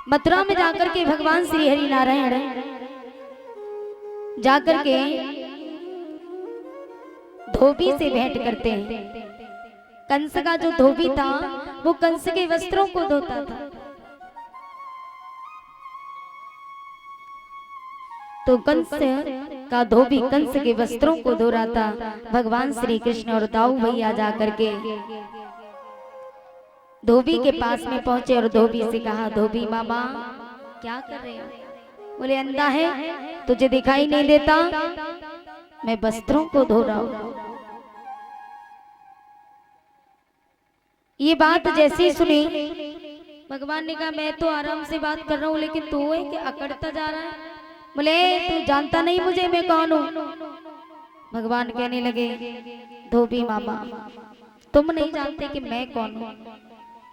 मथुरा में जाकर के भगवान श्री हरि नारायण जाकर के धोबी से भेंट करते हैं। कंस का जो धोबी था वो कंस के वस्त्रों को धोता था। तो कंस का धोबी कंस के वस्त्रों को धो रहा था। भगवान श्री कृष्ण और दाऊ भैया जाकर के धोबी के पास में पहुंचे और धोबी से कहा, धोबी मामा क्या कर रहे हो? बोले अंधा है, तुझे दिखाई नहीं देता? मैं वस्त्रों को धो रहा हूं। ये बात जैसे ही सुनी, भगवान ने कहा मैं तो आराम से बात कर रहा हूं, लेकिन तू है कि अकड़ता जा रहा है? बोले तू जानता नहीं मुझे, मैं कौन हूं? भगवान कहने लगे, धोबी मामा तुम नहीं जानते कि मैं कौन हूं?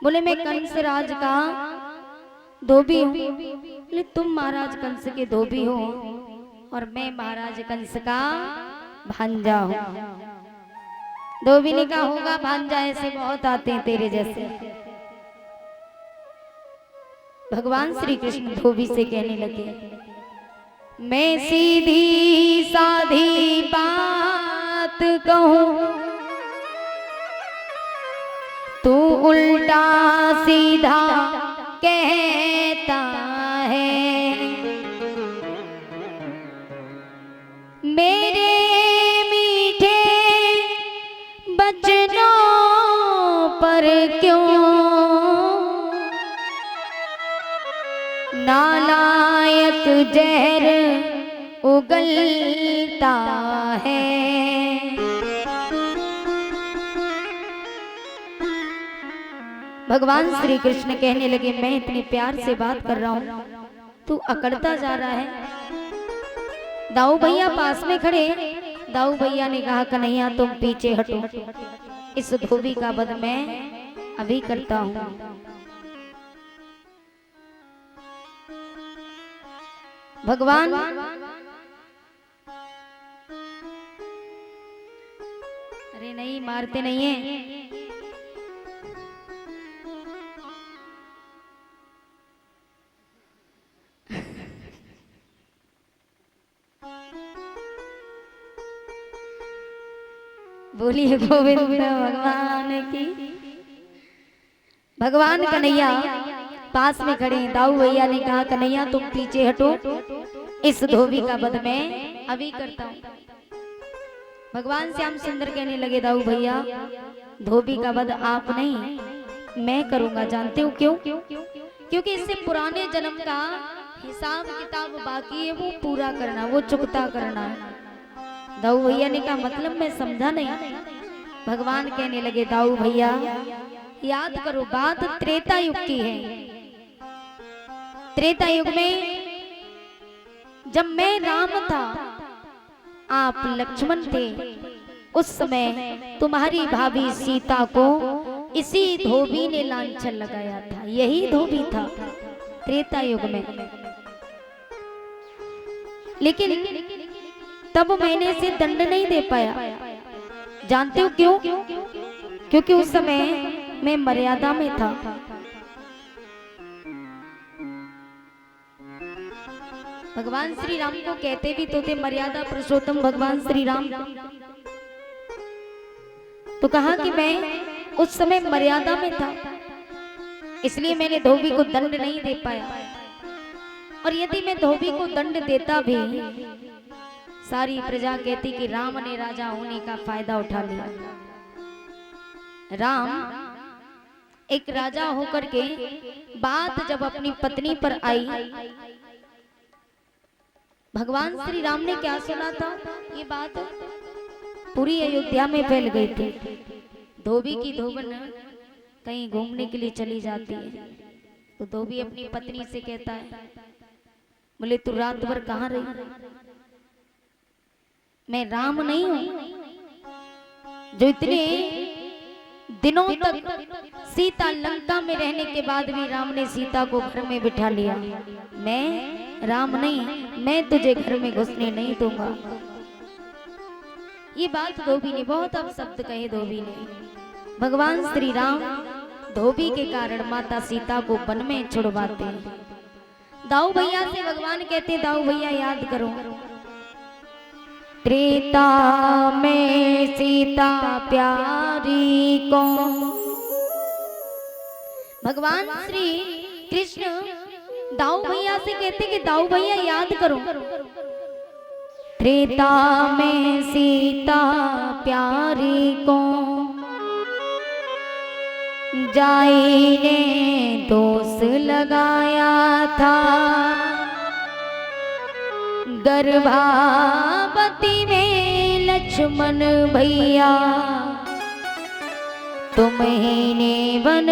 बोले मैं कंस राज का धोबी हूँ। बोले तुम महाराज कंस के धोबी हो और मैं महाराज कंस का भांजा हूँ। धोबी ने कहा होगा भांजा, ऐसे बहुत आते हैं तेरे जैसे। भगवान श्री कृष्ण धोबी से कहने लगे, मैं सीधी साधी बात कहूँ तू उल्टा सीधा कहता है। मेरे मीठे बचनों पर क्यों नालायक जहर उगलता है। भगवान श्री कृष्ण कहने लगे, मैं इतने प्यार से बात कर रहा हूँ, तू अकड़ता जा रहा है। दाऊ भैया पास में खड़े। दाऊ भैया ने कहा, कन्हैया तुम पीछे हटो, इस धोबी का वध मैं अभी करता हूँ। भगवान अरे नहीं, मारते नहीं है। बोलिए गोविंद भगवान की। भगवान कन्हैया पास में खड़े। दाऊ भैया ने कहा, कन्हैया तुम पीछे हटो, इस धोबी का वध मैं अभी करता हूँ। भगवान श्याम सुंदर कहने लगे, दाऊ भैया धोबी का वध आप नहीं मैं करूंगा। जानते हो क्यों? क्योंकि इससे पुराने जन्म का हिसाब किताब बाकी है, वो पूरा करना, वो चुकता करना। दाऊ भैया ने कहा, मतलब मैं समझा नहीं। भगवान कहने लगे, दाऊ भैया याद करो, बात त्रेता युग की है। त्रेता युग में जब मैं राम था, आप लक्ष्मण थे, उस समय तुम्हारी भाभी सीता को इसी धोबी ने लांछन लगाया था। यही धोबी था त्रेता युग में। लेकिन तब मैंने इसे दंड नहीं दे पाया। जानते हो क्यों? क्योंकि उस समय मैं मर्यादा में था। भगवान श्री राम को कहते भी तो थे मर्यादा पुरुषोत्तम भगवान श्री राम। तो कहा कि मैं उस समय मर्यादा में था, इसलिए मैंने धोबी को दंड नहीं दे पाया। और यदि मैं धोबी को दंड देता भी, सारी प्रजा कहती कि राम ने राजा होने का फायदा उठा लिया। राम एक राजा होकर के बात जब अपनी पत्नी पर आई, भगवान श्री राम ने क्या सुना था, ये बात पूरी अयोध्या में फैल गई थी। धोबी की धोबन कहीं घूमने के लिए चली जाती है, तो धोबी अपनी पत्नी से कहता है, बोले तू रात भर कहाँ रही? मैं राम नहीं हूं जो इतने दिनों तक सीता लंका में रहने के बाद भी राम ने सीता को घर में बिठा लिया। मैं राम नहीं, मैं तुझे घर में घुसने नहीं दूंगा। ये बात धोबी ने बहुत अपशब्द कहे। धोबी ने, भगवान श्री राम धोबी के कारण माता सीता को वन में छुड़वाते हैं। दाऊ भैया से भगवान कहते दाऊ भैया याद करो, त्रेता में सीता प्यारी को। भगवान श्री कृष्ण दाऊ भैया से कहते कि दाऊ भैया याद करो, त्रेता में सीता प्यारी को जाई ने दोष लगाया था, गर्भावती में लक्ष्मण भैया तुम्हें वन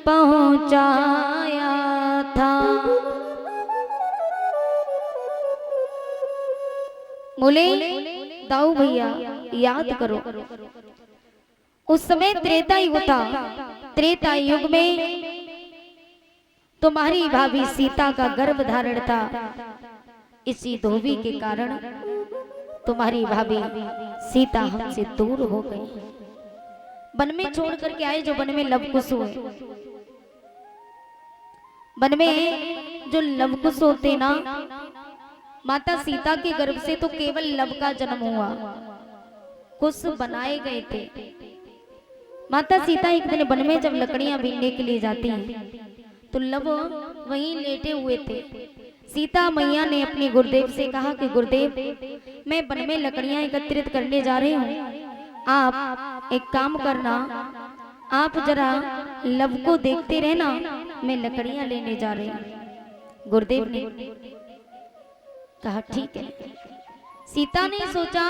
पहुंचाया था। बोले दाऊ भैया याद करो, उस समय त्रेता युग था। त्रेता युग में तुम्हारी भाभी सीता का गर्भ धारण था। इसी धोबी के कारण तुम्हारी भाभी सीता हमसे दूर हो गई। वन में छोड़ करके आए, जो वन में लवकुश हुए। वन में जो लवकुश होते ना, माता सीता के गर्भ से तो केवल लव का जन्म हुआ, कुश बनाए गए थे। माता सीता एक दिन वन में जब लकड़ियां बीनने के लिए जाती हैं तो लव वहीं लेटे हुए थे। सीता मैया ने अपने गुरुदेव से कहा कि गुरुदेव, मैं वन में लकड़ियां एकत्रित करने जा रही हूँ, आप एक काम करना, आप जरा लव को देखते रहना, मैं लकड़ियां लेने जा रही हूँ। गुरुदेव ने कहा ठीक है। सीता ने सोचा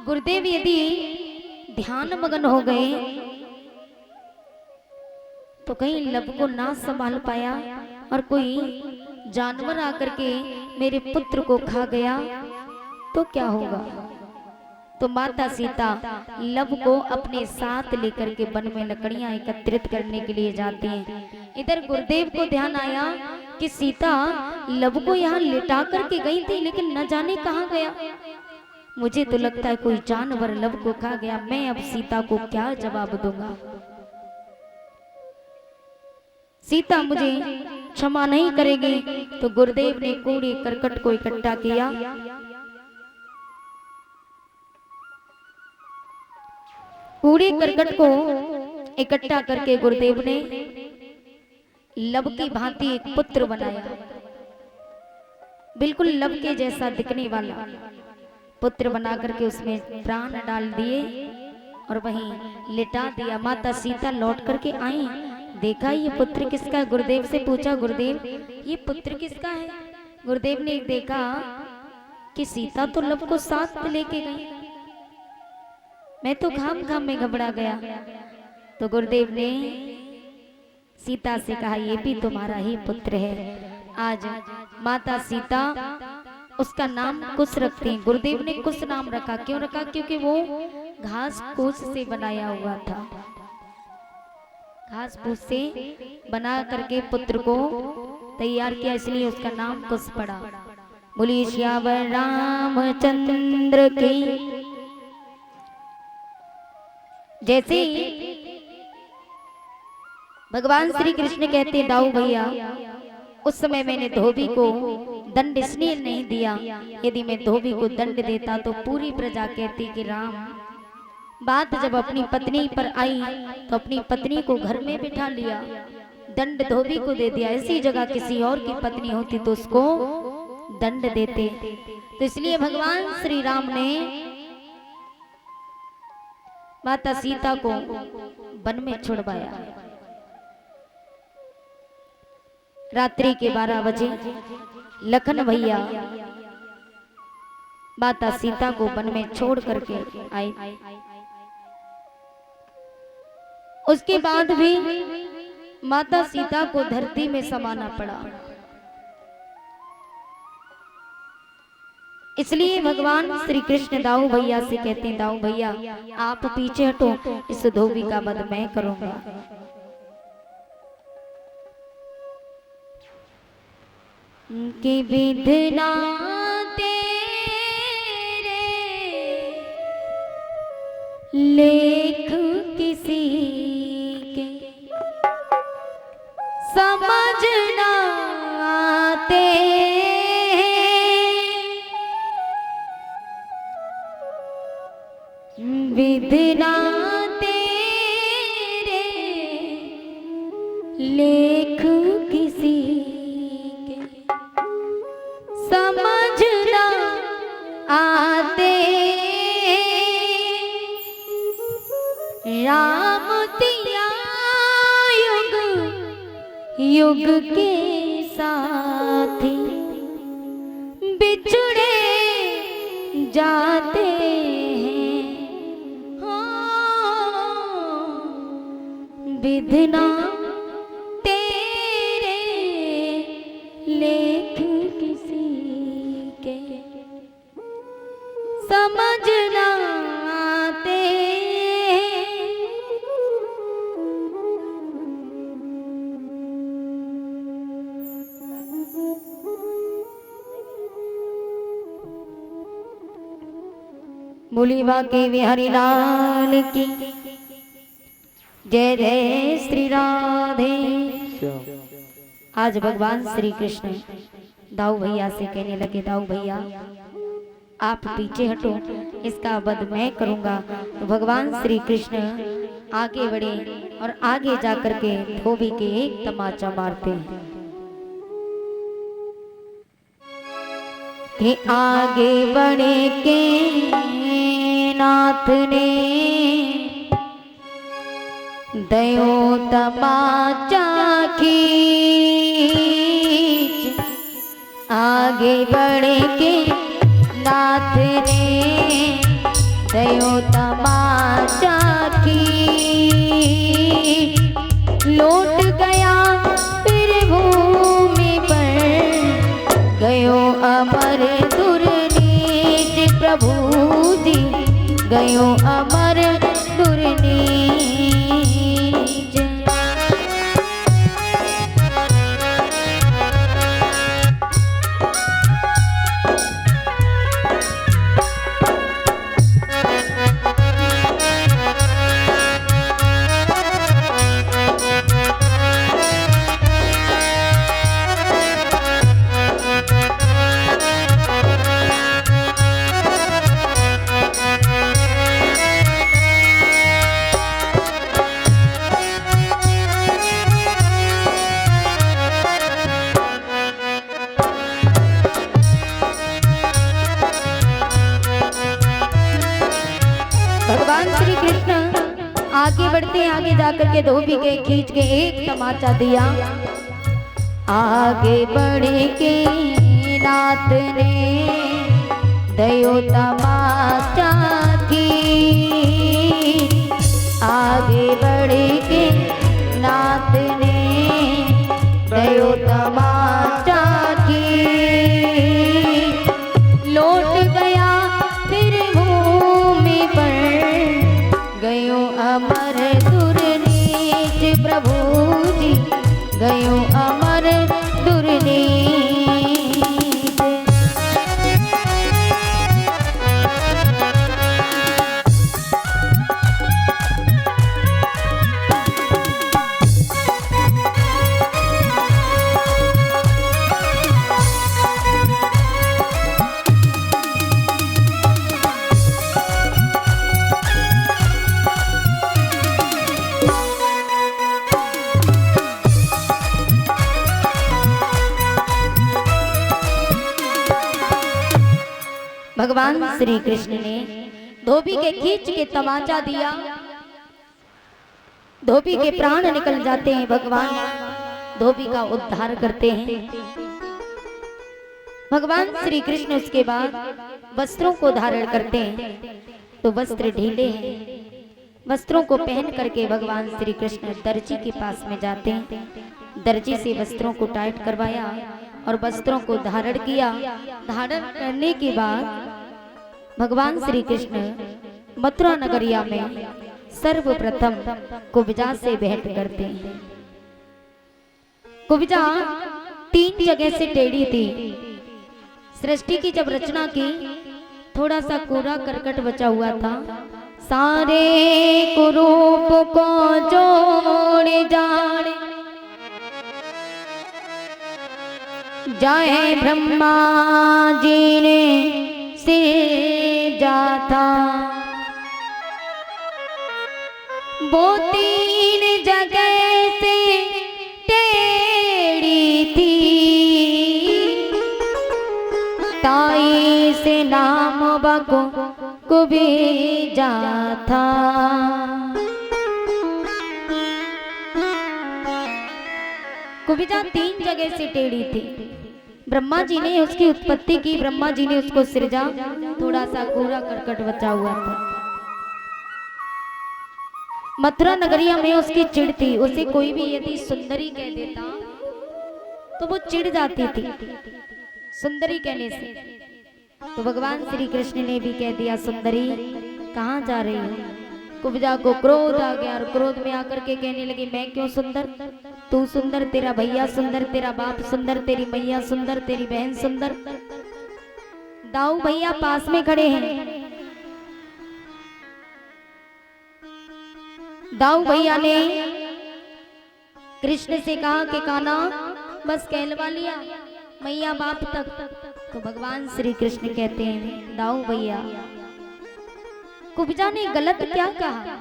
गुरुदेव यदि ध्यान मगन हो गए तो कहीं लव को ना संभाल पाया और कोई जानवर आकर के मेरे पुत्र को खा गया तो क्या होगा। तो माता सीता लव को अपने साथ लेकर के वन में लकड़ियां एकत्रित करने के लिए जाती हैं। इधर गुरुदेव को ध्यान आया कि सीता लव को यहाँ लिटा करके गई थी, लेकिन न जाने कहाँ गया। मुझे तो लगता है कोई जानवर लव को खा गया। मैं अब सीता को क्या जवाब दूंगा। सीता मुझे क्षमा नहीं करेगी। तो गुरुदेव ने कूड़े करकट को इकट्ठा किया। कूड़े करकट को इकट्ठा करके गुरुदेव ने लव की भांति एक पुत्र बनाया, बिल्कुल लव के जैसा दिखने वाला पुत्र बना करके उसमें प्राण डाल दिए और वहीं लिटा दिया। माता सीता लौट करके आई, देखा ये पुत्र किसका है। गुरुदेव से पूछा, गुरुदेव ये पुत्र किसका है। गुरुदेव ने देखा कि सीता तो लव को साथ लेके गई। मैं तो घाम घाम में घबरा गया। तो गुरुदेव ने सीता से कहा ये भी तुम्हारा ही पुत्र है। आज माता सीता उसका नाम कुश रखते हैं। गुरुदेव ने कुश नाम रखा, क्यों रखा? क्योंकि वो घास फूस से बनाया हुआ था। घास फूस से बना करके पुत्र को तैयार किया, इसलिए उसका नाम कुश पड़ा। बोलिए श्यावर रामचंद्र की। जैसे भगवान श्री कृष्ण कहते दाऊ भैया, उस समय मैंने धोबी को दंड इसलिए नहीं दिया, यदि मैं धोबी को दंड देता तो पूरी प्रजा कहती कि राम। बात जब अपनी पत्नी पर आई तो अपनी पत्नी को घर में बिठा लिया, दंड धोबी को दे दिया। इसी जगह किसी और की पत्नी होती तो उसको दंड देते। तो इसलिए भगवान श्री राम ने माता सीता को वन में छुड़वाया। रात्रि के 12 बजे लखन भैया माता सीता को वन में छोड़ करके आए। उसके बाद भी माता सीता को धरती में समाना पड़ा। इसलिए भगवान श्री कृष्ण दाऊ भैया से कहते हैं, दाऊ भैया आप पीछे हटो, इस धोबी का वध मैं करूंगा। कि विधना तेरे लेख किसी के समझ ना युग के साथी बिछड़े जाते हैं, हाँ, विधना तेरे लेख किसी के समझ ना आते। बोली बाके बिहारी लाल की जय जय श्री राधे। आज भगवान श्री कृष्ण दाऊ भैया से कहने लगे, दाऊ भैया आप पीछे हटो, इसका वध मैं करूंगा। तो भगवान श्री कृष्ण आगे बढ़े और आगे जाकर के धोबी के एक तमाचा मारते हैं कि आगे बढ़े के नाथ ने दयो तमाचा खींच, आगे बढ़े के नाथ ने दयो तमाचा खींच, लौट गया फिर भूमि पर गयो अमर दुर्नीच। प्रभु जी गयो अमर दुर्नीच। भगवान श्री कृष्ण आगे बढ़ते आगे जाकर के धोबी के खींच के एक तमाचा दिया। आगे बढ़े के नाथ ने दयो तमाचा खींच, आगे बढ़े के नाथ ने दयो तमाचा खींच, लौट गया फिर भूमि पर गयो अमर दुर्नीच। प्रभु जी गयो अमर दुर्नीच। भगवान श्री कृष्ण ने धोबी के खींच के तमाचा दिया, धोबी के प्राण निकल जाते हैं। भगवान धोबी का उद्धार करते हैं। भगवान श्री कृष्ण उसके बाद वस्त्रों को धारण करते हैं तो वस्त्र ढीले हैं। वस्त्रों को पहन करके भगवान श्री कृष्ण दर्जी के पास में जाते हैं। दर्जी से वस्त्रों को टाइट करवाया और वस्त्रों को धारण किया। धारण करने के बाद भगवान श्री कृष्ण मथुरा नगरिया में सर्वप्रथम कुब्जा से भेंट करते हैं। कुब्जा 3 जगह से टेढ़ी थी। सृष्टि की जब रचना की थोड़ा सा कोरा करकट बचा हुआ था। सारे कुरूप को जोड़े जाने जाए ब्रह्मा जी ने सिरजा था। वो 3 जगह से टेढ़ी थी। ताई से नाम बको कुब्जा था। कुब्जा 3 जगह से टेढ़ी थी। ब्रह्मा जी ने उसकी उत्पत्ति की, ब्रह्मा जी ने उसको सृजा, थोड़ा सा गोरा करकट बचा हुआ था। मथुरा नगरिया में उसकी चिढ़ थी, उसे कोई भी यदि सुंदरी कह देता तो वो चिढ़ जाती थी सुंदरी कहने से। तो भगवान श्री कृष्ण ने भी कह दिया, सुंदरी कहाँ जा रही हो? कुब्जा को क्रोध आ गया और क्रोध में आकर के कहने लगी, मैं क्यों सुंदर? तू सुंदर, तेरा भैया सुंदर, तेरा बाप सुंदर, तेरी मैया सुंदर, तेरी बहन सुंदर। दाऊ भैया पास में खड़े हैं। दाऊ भैया ने कृष्ण से कहा कि कान्हा बस कहलवा लिया, मैया बाप तक। तो भगवान श्री कृष्ण कहते हैं, दाऊ भैया कुब्जा ने गलत क्या कहा?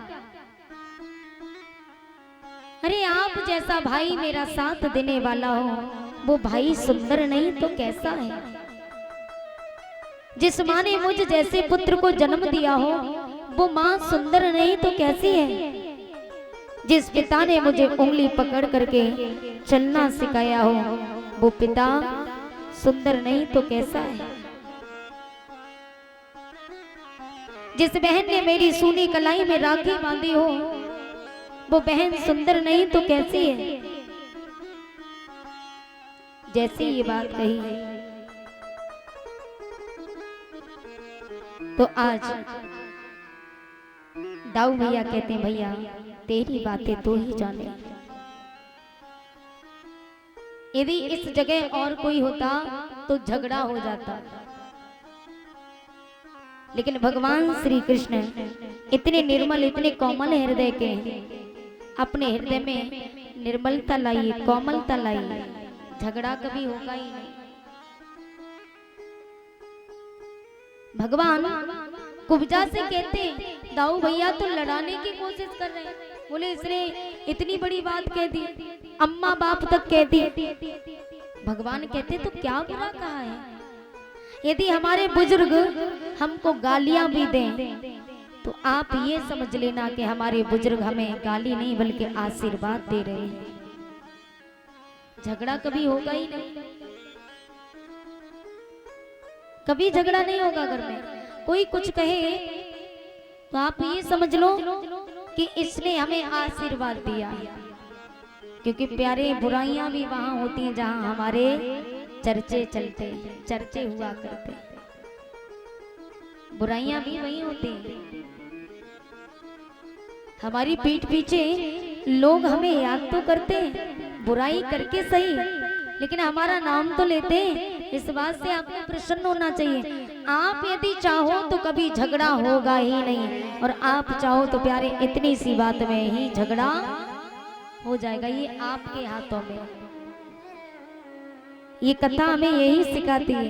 अरे आप जैसा भाई मेरा साथ देने वाला हो, वो भाई सुंदर नहीं तो कैसा है? जिस माँ ने मुझ जैसे पुत्र को जन्म दिया हो, वो माँ सुंदर नहीं तो कैसी है? जिस पिता ने मुझे उंगली पकड़ करके चलना सिखाया हो, वो पिता सुंदर नहीं तो कैसा है? जिस बहन ने मेरी सूनी कलाई में राखी बांधी हो, वो बहन सुंदर नहीं तो कैसी है? जैसे ये बात कही तो आज दाऊ भैया कहते हैं, भैया तेरी बातें तो ही जाने। यदि इस जगह और कोई होता तो झगड़ा हो जाता, लेकिन भगवान श्री कृष्ण इतने निर्मल, इतने कोमल हृदय के, अपने हृदय में निर्मलता लाई, कोमलता लाई, झगड़ा कभी होगा ही नहीं। भगवान कुब्जा से कहते, दाऊ भैया तो लड़ाने की कोशिश कर रहे हैं। बोले इसने इतनी बड़ी बात कह दी, अम्मा बाप तक कह दी। भगवान कहते तो क्या बुरा कहा है? यदि हमारे बुजुर्ग हमको गालियां भी दें तो आप ये समझ लेना कि हमारे बुजुर्ग हमें गाली नहीं बल्कि आशीर्वाद दे रहे हैं। झगड़ा कभी होगा ही नहीं, कभी झगड़ा नहीं होगा घर में। कोई कुछ कहे तो आप ये समझ लो कि इसने हमें आशीर्वाद दिया, क्योंकि प्यारे बुराइयां भी वहां होती हैं जहां हमारे चर्चे चलते, चर्चे हुआ करते। बुराइयां भी वही होती हैं। हमारी पीठ पीछे लोग हमें याद तो करते हैं, बुराई करके सही, लेकिन हमारा नाम तो लेते हैं। इस बात से आपको प्रसन्न होना चाहिए। आप यदि चाहो तो कभी झगड़ा होगा ही नहीं, और आप चाहो तो प्यारे इतनी सी बात में ही झगड़ा हो जाएगा। ये आपके हाथों में। ये कथा हमें यही सिखाती है।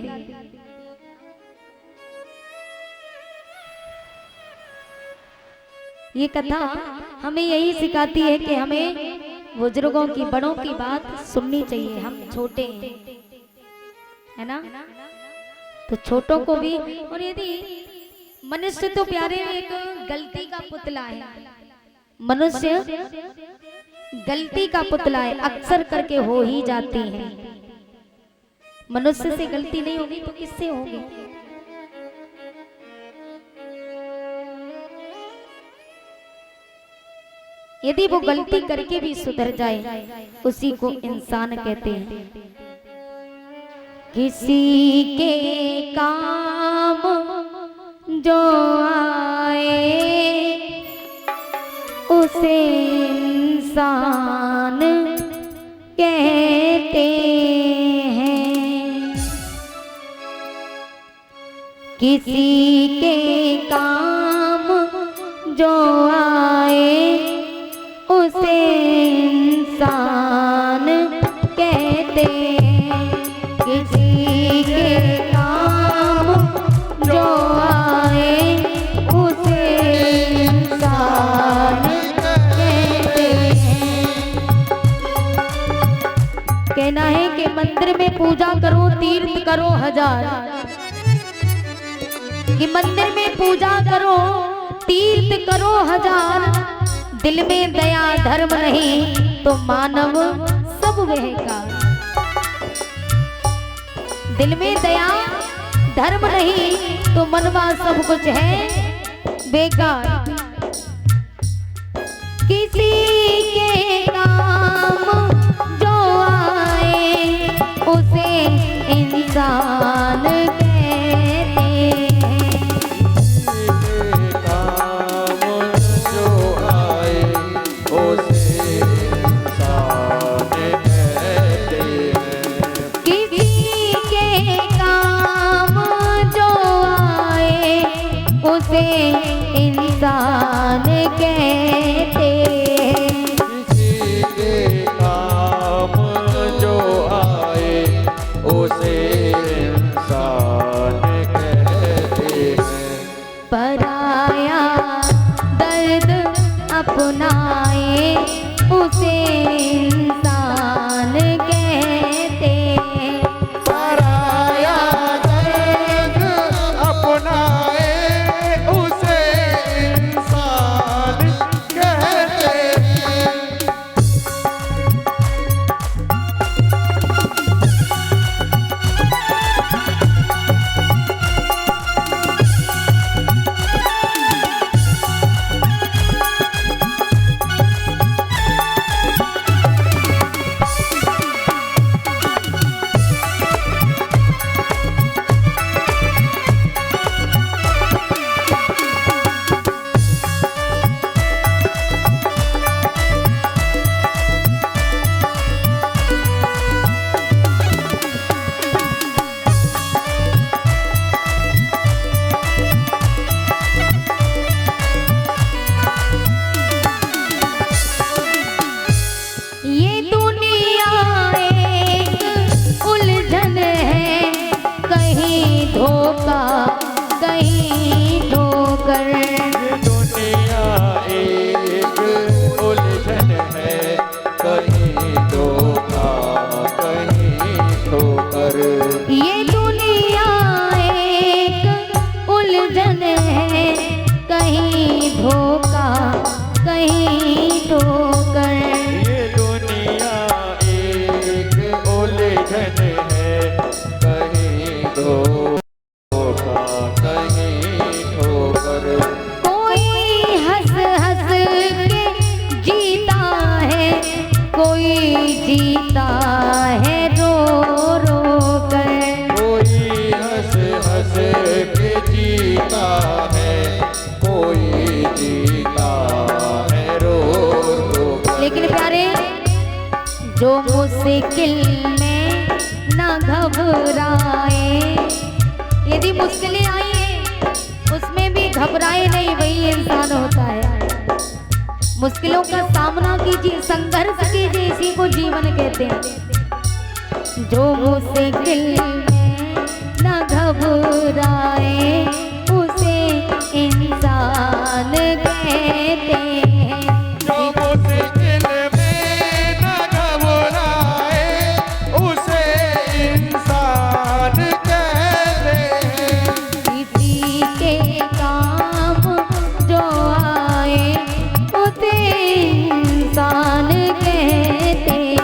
ये कथा हमें यही सिखाती है कि हमें बुजुर्गों की, बड़ों की बात सुननी चाहिए। हम छोटे हैं, है ना, तो छोटों को भी। और यदि मनुष्य तो प्यारे एक गलती का पुतला है, मनुष्य गलती का पुतला है, अक्सर करके हो ही जाती है। मनुष्य से गलती नहीं होगी तो किससे होगी? यदि वो गलती करके भी सुधर जाए, उसी को इंसान कहते हैं। किसी के काम जो आए उसे इंसान कहते हैं। किसी के काम जो आए उसे इंसान कहते हैं। किसी के काम जो आए उसे इंसान कहते हैं। कहना है कि मंदिर में पूजा करो, तीर्थ करो हजार, कि मंदिर में पूजा करो, तीर्थ करो हजार, दिल में दया धर्म नहीं तो मानव सब सब वह का। दिल में दया धर्म नहीं तो मनवा सब कुछ है बेकार। किसी के काम जो आए उसे इंसान कहते हैं। काम जो आए उसे इंसान कहते हैं। किसी के काम जो आए उसे इंसान कहते हैं। किसी के काम जो आए उसे इंसान कहते हैं। पराया दर्द अपनाए उसे इंसान कहते हैं। पराया दर्द अपनाए उसे इंसान कहते हैं। ये दुनिया एक उलझन है, कहीं धोखा कहीं ठोकर। ये दुनिया एक उलझन है, कहीं धोखा कहीं ठोकर। ये दुनिया एक उलझन है, कहीं धोखा कहीं ठोकर। ये दुनिया एक उलझन है, कहीं धोखा कहीं ठोकर। कोई हंस हंस के जीता है, कोई जीता है रो रो कर। कोई हंस हंस के जीता है, कोई जीता है रो रो कर। लेकिन प्यारे जो मुश्किल में ना घबराए, यदि मुश्किलें आई है उसमें भी घबराए नहीं, वही इंसान होता है। मुश्किलों का सामना कीजिए, संघर्ष कीजिए, इसी को जीवन कहते हैं। जो मुश्किल में ना घबराए उसे इंसान कहते हैं। जो मुश्किल में न घबराए उसे इंसान कहते हैं। किसी के काम जो आए उसे इंसान कहते हैं।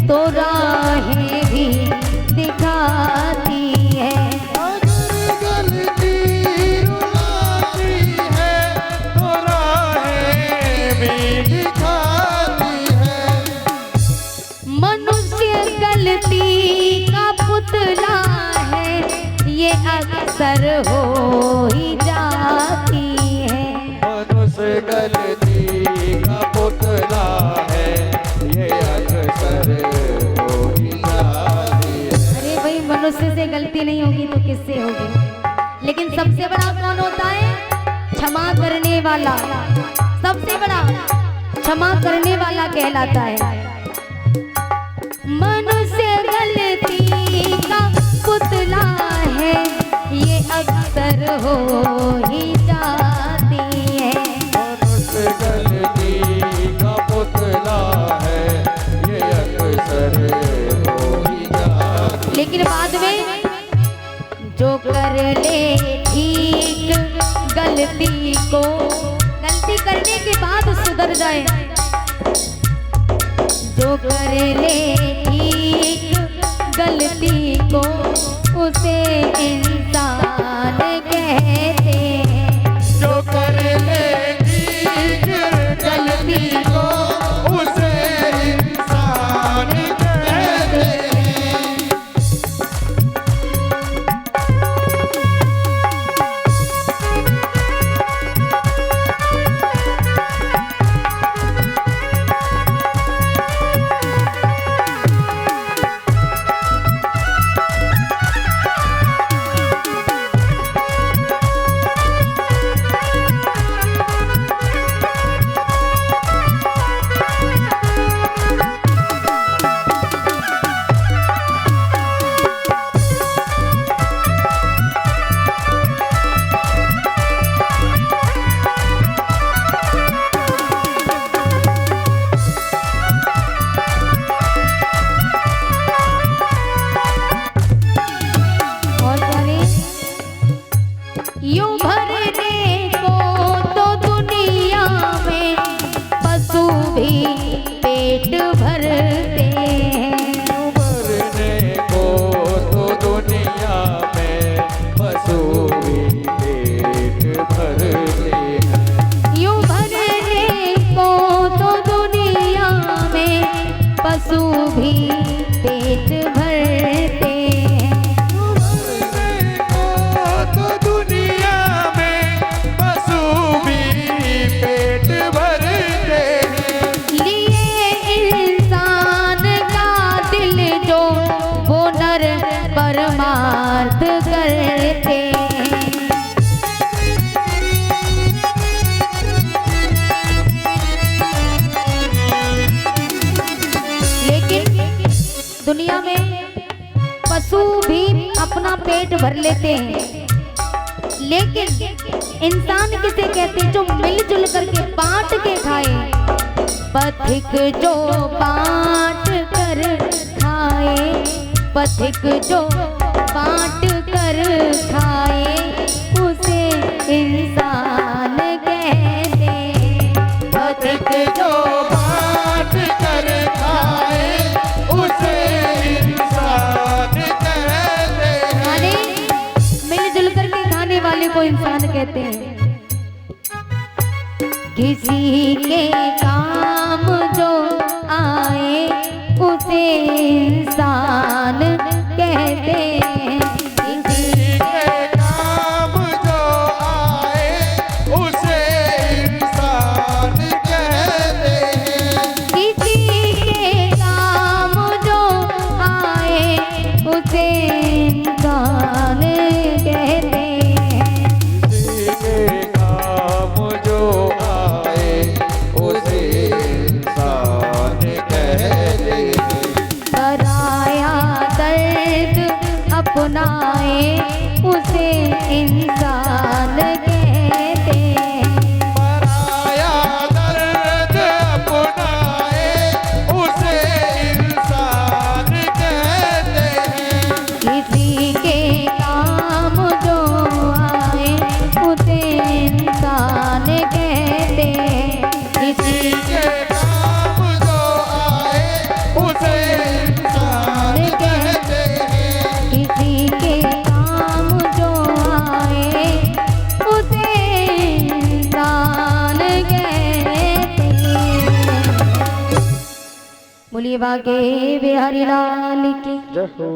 तो राहें भी दिखाती है। अगर गलती रुलाती है तो राहें भी दिखाती है। मनुष्य गलती का पुतला है, ये अक्सर हो ही जाती है। मनुष्य गलती का पुतला है, ये अक्सर हो ही जाती है। अरे भाई, मनुष्य से गलती नहीं होगी तो किससे होगी? लेकिन सबसे बड़ा कौन होता है? क्षमा करने वाला। सबसे बड़ा क्षमा करने वाला कहलाता है। मनुष्य गलती का पुतला है, ये अक्सर हो ही जाती है। मनुष्य गलती का पुतला है, ये अक्सर हो ही जाती है। लेकिन बाद में जो कर ले ठीक गलती को, गलती करने के बाद सुधर जाए, जो कर ले ठीक गलती को, उसे इंसान कहते हैं। जो कर ले ठीक गलती को, उसे इंसान कहते हैं। और करे यूं भरने को तो दुनिया में पशु भी पेट भरते हैं। मरने को तो दुनिया में पशु भी पेट भरते हैं। यूं भरने को तो दुनिया में पशु भी पेट भरते हैं। मरने को तो दुनिया में पशु भी पेट भरते हैं। लिए इंसान का दिल जो, वो नर परमार्थ करते हैं। लेकिन दुनिया में पशु भी अपना पेट भर लेते हैं, लेकिन इंसान किसे कहते हैं? जो मिलजुल करके बांट के खाए। पथिक जो बांट कर खाए, पथिक जो बांट कर खाए, उसे इंसान कहते हैं। पथिक जो बांट कर खाए, उसे इंसान कहते हैं। माने मिलजुल करके खाने वाले को इंसान कहते हैं। किसी के काम जो आए, उसे इंसान कहते हैं। किसी के काम जो आए, उसे इंसान कहते हैं। किसी के काम जो आए, उसे इंसान कहते हैं। किसी के काम जो आए, उसे इंसान कहते हैं। पराया दर्द अपनाए, उसे इंसान कहते हैं। पराया दर्द अपनाए, उसे इंसान कहते हैं। किसी के काम जो आए, उसे इंसान कहते हैं। किसी किसी के काम जो आए, उसे इंसान कहते हैं। किसी के काम जो आए उसे इंसान कहते हैं। बोलिए बाके बिहारी लाल की जय हो।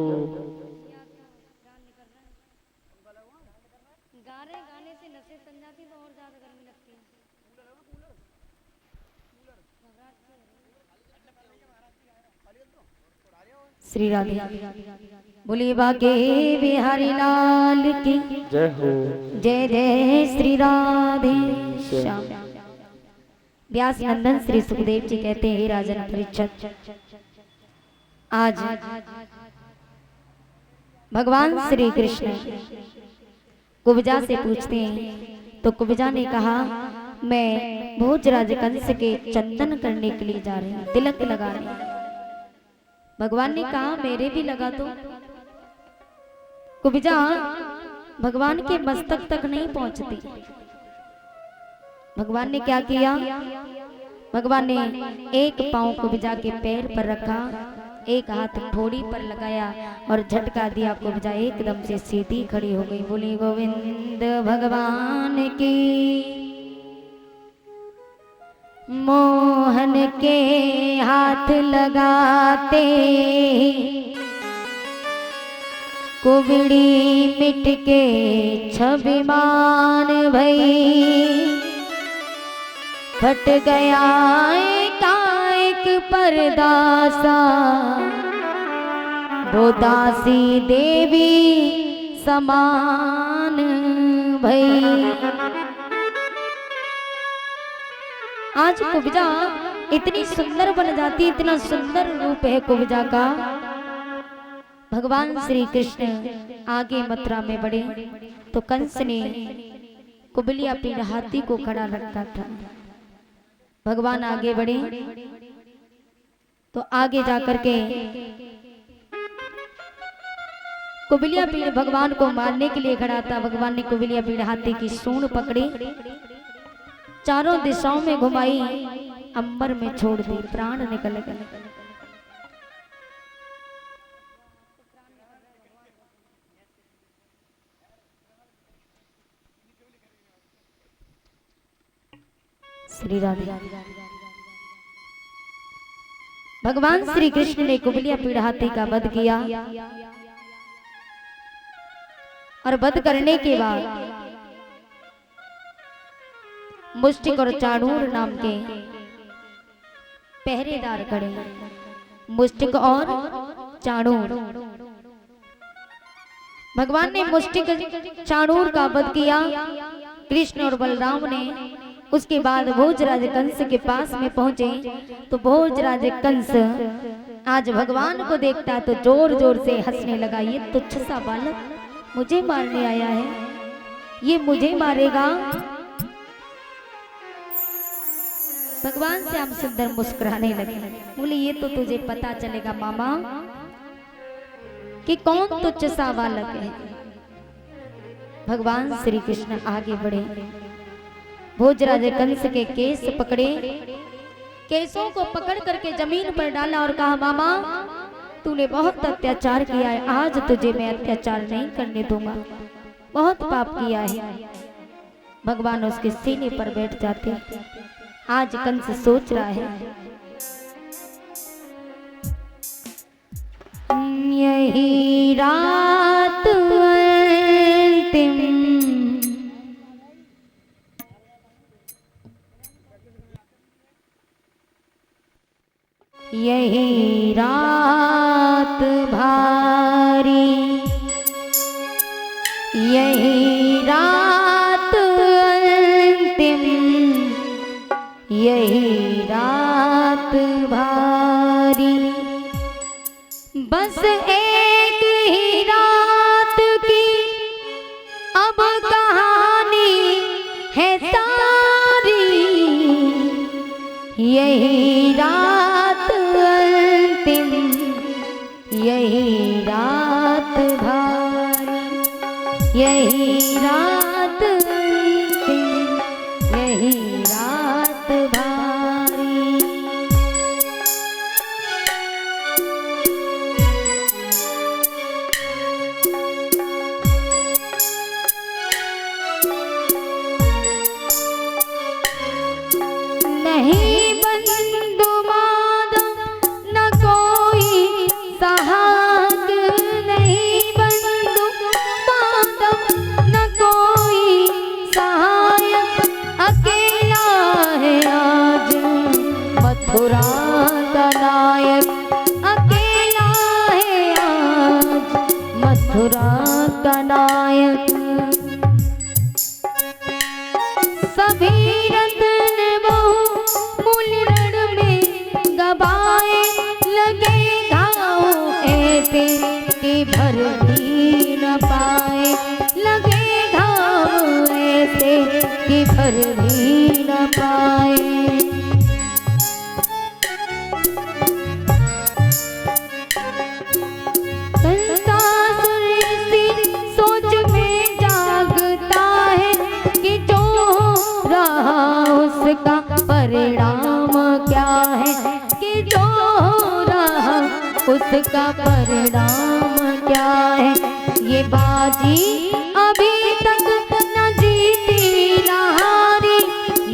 गाने से नसें तन जाती तो और ज्यादा गर्मी लगती है। श्री राधे। बोलिए बाके बिहारी लाल की जय हो। जय जय श्री राधे श्याम। व्यास नंदन श्री सुखदेव जी कहते हैं, राजन परीक्षित, आज भगवान श्री कृष्ण कुब्जा से पूछते हैं तो कुब्जा ने कहा, मैं भोजराज कंस के चंदन करने के लिए जा रही हूँ, तिलक लगाने। भगवान ने कहा, मेरे भी लगा दो। कुब्जा भगवान के मस्तक तक नहीं पहुंचती। भगवान ने क्या किया, भगवान ने एक पांव कुब्जा के पैर पर रखा, एक हाथ ठोड़ी पर लगाया और झटका दिया। कुब्जा एकदम से सीधी खड़ी हो गई। बोली गोविंद भगवान की। मोहन के हाथ लगाते कुबड़ी मिट के छबिमान भई। फट गया एकाएक परदासा, वो दासी देवी समान भई। आज कुब्जा इतनी सुंदर बन जाती, इतना सुंदर रूप है कुब्जा का। भगवान श्री कृष्ण आगे मथुरा में बढ़े तो कंस ने कुबलिया पीढ़ हाथी को खड़ा रखा था। भगवान आगे बढ़े तो आगे जाकर के कुबलिया पीढ़ भगवान को मारने के लिए खड़ा था। भगवान ने कुबलिया पीढ़ हाथी की सूंड पकड़ी, चारों दिशाओं में घुमाई, अंबर में छोड़ दी, प्राण निकल गए। श्री राधे। भगवान श्री कृष्ण ने कुबलिया पीढ़ हाथी का वध किया और वध करने के बाद मुष्टिक और चाणूर नाम के पहरेदार खड़े। मुष्टिक और चाणूर, भगवान ने मुष्टिक चाणूर का वध किया। कृष्ण और बलराम ने उसके बाद भोजराज कंस के पास में पहुंचे तो भोजराज कंस आज भगवान को देखता तो जोर जोर से हंसने लगा। ये तुच्छ सा बालक मुझे मारने आया है, ये मुझे मारेगा। भगवान श्याम सुंदर मुस्कुराने लगे। बोले, ये तो तुझे पता चलेगा मामा कि कौन तुच्छ सा बालक है। भगवान श्री कृष्ण आगे बढ़े, भोजराज कंस के केस पकड़े, केसों को पकड़ करके जमीन पर डाला और कहा, मामा तूने बहुत अत्याचार किया है, आज तुझे मैं अत्याचार नहीं करने दूंगा, बहुत पाप किया है। भगवान उसके सीने पर बैठ जाते। आज कंस सोच रहा है, यही रात अंतिम, यही रात भारी, यही रात अंतिम, यही रात भारी। बस एक ही रात की अब कहानी है सारी, यही रात अंतिम, यही रात भारी, यही रात अंतिम, यही रात भारी। का नायक। सभी रतन बहुमूल्य रण में गवाए, लगे घाव ऐसे कि भर भी न पाए, लगे घाव ऐसे कि भर भी न पाए। उसका परिणाम क्या है कि जो रहा उसका परिणाम क्या है। ये बाजी अभी तक न जीती न हारी,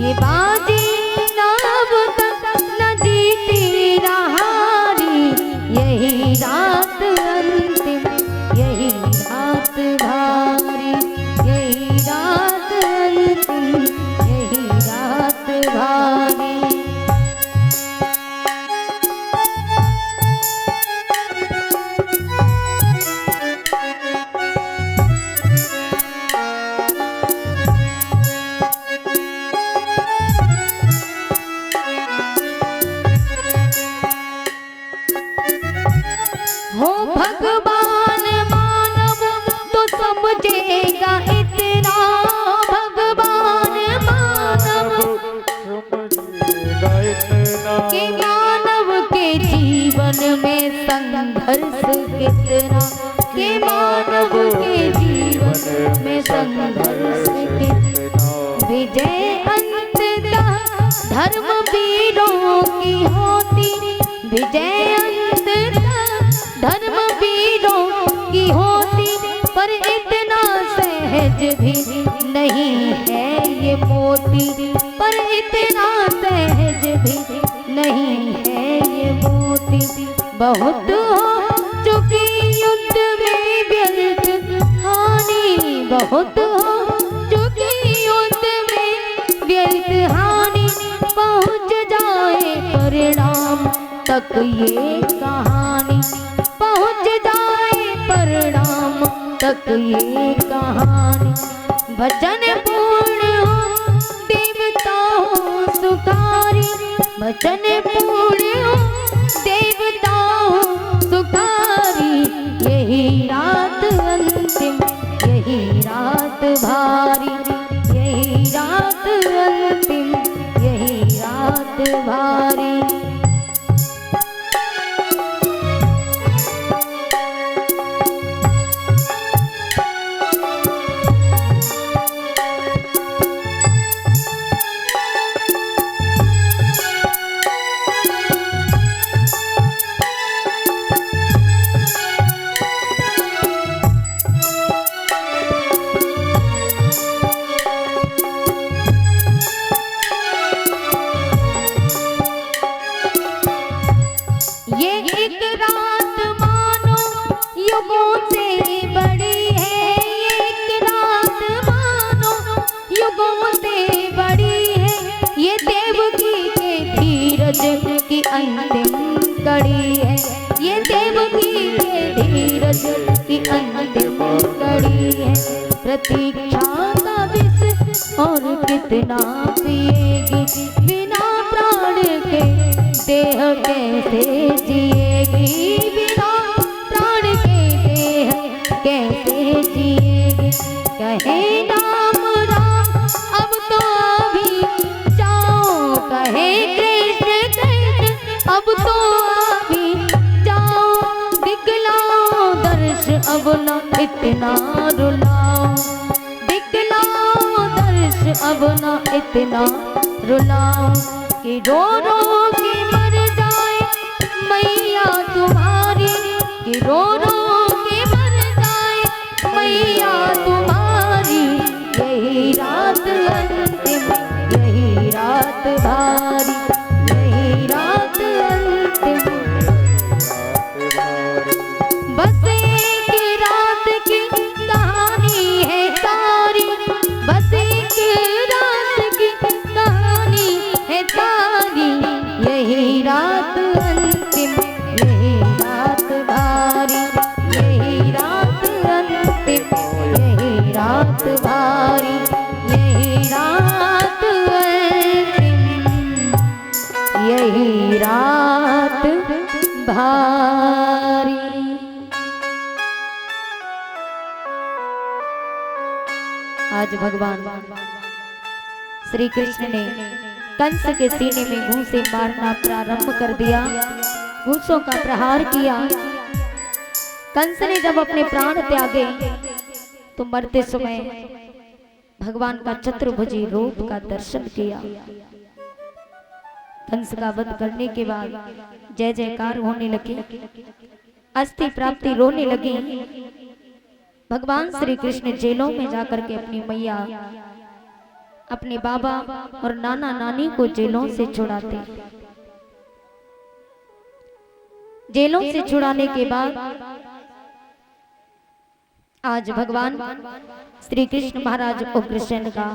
ये बाजी अब तक न जीती न हारी। यही रात अंतिम, यही रात भारी, यही रात अंतिम, यही रात भारी। हो भगवान मानव तो समझेगा इतना, भगवान मानव समझेगा इतना कि मानव के जीवन में संघर्ष कितना, कि मानव के जीवन में संघर्ष कितना। विजय अंततः धर्म वीरों की होती, विजय अंततः धर्म वीरों की होती, पर इतना सहज भी नहीं है ये मोती, पर इतना सहज भी नहीं है ये मोती। बहुत हो चुकी युद्ध में व्यर्थ हानि, बहुत हो चुकी युद्ध में व्यर्थ हानि। पहुँच जाए परिणाम तक ये कहानी, पहुँच जाए परिणाम तक ये कहानी। भजन पूर्ण हो देवता हो सुखारी, भजन पूर्ण हो देवता हो सुखारी। यही रात अंतिम, यही रात भारी, यही रात अंतिम, यही रात भारी। ये एक रात मानो युगों से बड़ी है, ये एक रात मानो युगों से बड़ी है। ये देवकी के धीरज की अंतिम कड़ी है, ये देवकी के धीरज की अंतिम कड़ी है। प्रतीक्षा का विष और कितना पिएगी, बिना प्राण के देह कैसे जिएगी, बिना प्राण के देह कैसे जिएगी। कहे नाम राम अब तो अभी जाओ, कहे कृष्ण कृष्ण अब तो अभी जाओ। दिखलाओ दर्श अब न इतना रुलाओ, दिखलाओ दर्श अब न इतना रुलाओ। कि रो रो के मर जाए मैया तुम्हारी, कि रो रो के मर जाए मैया तुम्हारी। यही रात अंतिम, यही रात भारी, यही रात अंतिम। बस एक रात की कहानी है सारी, बस एक रात की कहानी है सारी। यही रात अंतिम, यही रात भारी, यही रात अंतिम। आज भगवान श्री कृष्ण ने कंस के सीने में घूंसे मारना प्रारंभ कर दिया, घूंसों का प्रहार किया। कंस ने जब अपने प्राण त्यागे तो मरते समय भगवान का चतुर्भुजी रूप का दर्शन किया। कंस का वध करने के बाद जय जयकार होने लगी, अस्थि प्राप्ति रोने लगी। भगवान श्री कृष्ण जेलों में जाकर के अपनी मैया, अपने बाबा और नाना नानी को जेलों से छुड़ाते। जेलों से छुड़ाने के बाद आज भगवान श्री कृष्ण महाराज उग्रसेन का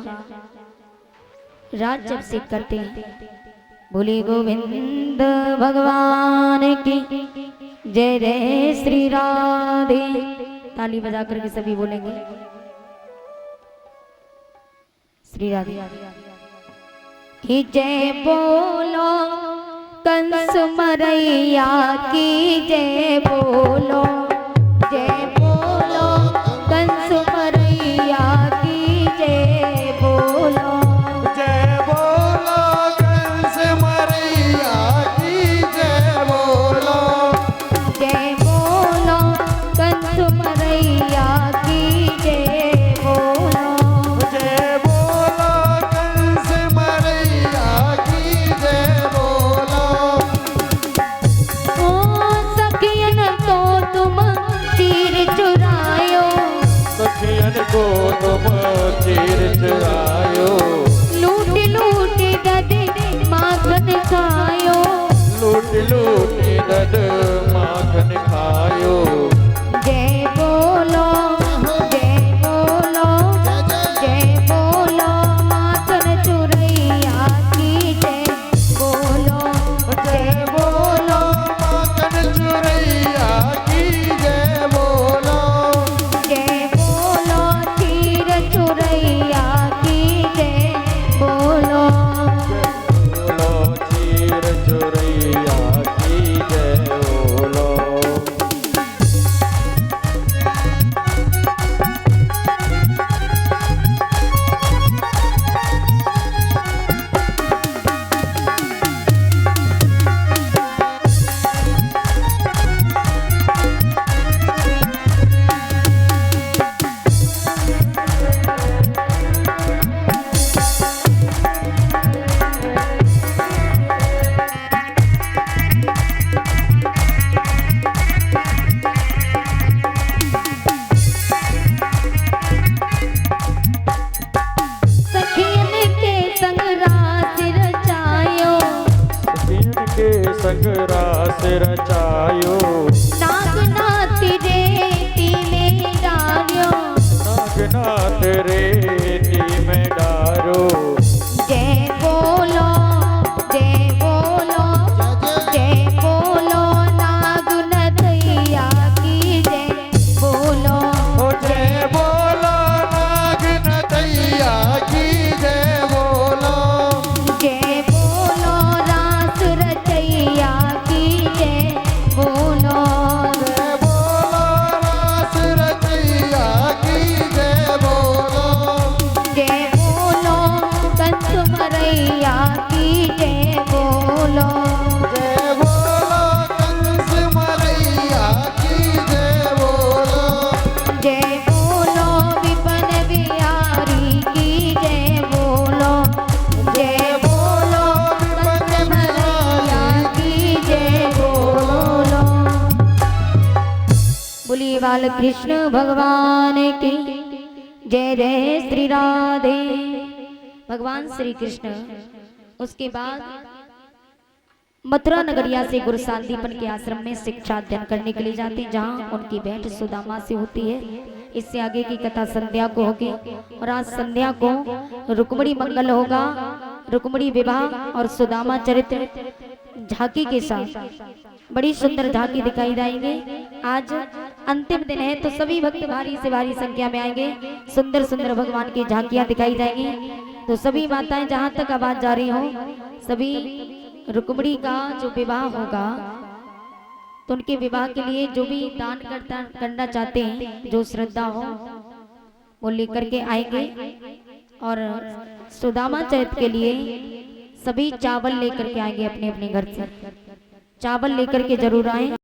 राज जब से करते हैं। बोले गोविंद भगवान की जय जय श्री राधे। ताली बजा करके सभी बोलेंगे श्री राधे की जय बोलो, कंस मरैया की जय बोलो, जय बोलो कंस मरैया की जय बोलो, जय बोलो कंस मरैया की जय बोलो, जय बोलो कंस मरैया की जय बोलो, जय बोलो कंस मरैया की जय बोलो। ओ सखियन तो तुम तीर चुरायो, सखियन को तुम चीर चुरायो, लूट लूट ददे माखन खायो, लूट लूट दद माखन खायो। जय बोलो, जय बोलो, जय बोलो माखन चुरैया की जय बोलो, जय बोलो, माखन चुरैया की जय बोलो, जय बोलो तीर चुरैया की जय बोलो। बोलो चीर चुरैया की जय बोलो। सखियन के संग रात रचायो, सखियन के संग रास रचायो, नागनाथ रेती में डालियो, नागनाथ रेती में डारो। जय बोलो, जय बोलो, जय बोलो नागनथैया की जय बोलो, ओ जय बोलो नागनथैया की जय बोलो, जय बोलो रास रचैया की जय बोलो, जय बोलो रास रचैया की जय बोलो, जय बोलो कंस मरैया की जय बोलो, जय बोलो कंस मरैया की जय बोलो, जय बोलो विपन बिहारी की जय बोलो, जय बोलो कंस मरैया की जय बोलो। बोलिए बाल कृष्ण भगवान की जय जय श्री राधे। भगवान श्री कृष्ण उसके बाद मथुरा नगरिया से गुरु सांदीपन के आश्रम में शिक्षा अध्ययन करने के लिए जाते हैं, जहाँ उनकी भेंट सुदामा से होती है। इससे आगे की कथा संध्या को होगी और आज संध्या को रुक्मणी मंगल होगा, रुक्मणी विवाह और सुदामा चरित्र झांकी के साथ बड़ी सुंदर झांकी दिखाई जाएंगे। आज अंतिम दिन है तो सभी भक्त भारी से भारी संख्या में आएंगे। सुंदर सुंदर भगवान की झांकियां दिखाई जाएंगी। तो सभी माताएं जहां तक आवाज जा रही हो, सभी रुक्मणी का जो विवाह होगा तो उनके विवाह के लिए जो भी दान करना चाहते हैं, जो श्रद्धा हो वो लेकर के आएंगे और सुदामा चैत के लिए सभी चावल लेकर के आएंगे अपने अपने घर से। चावल लेकर के जरूर आए।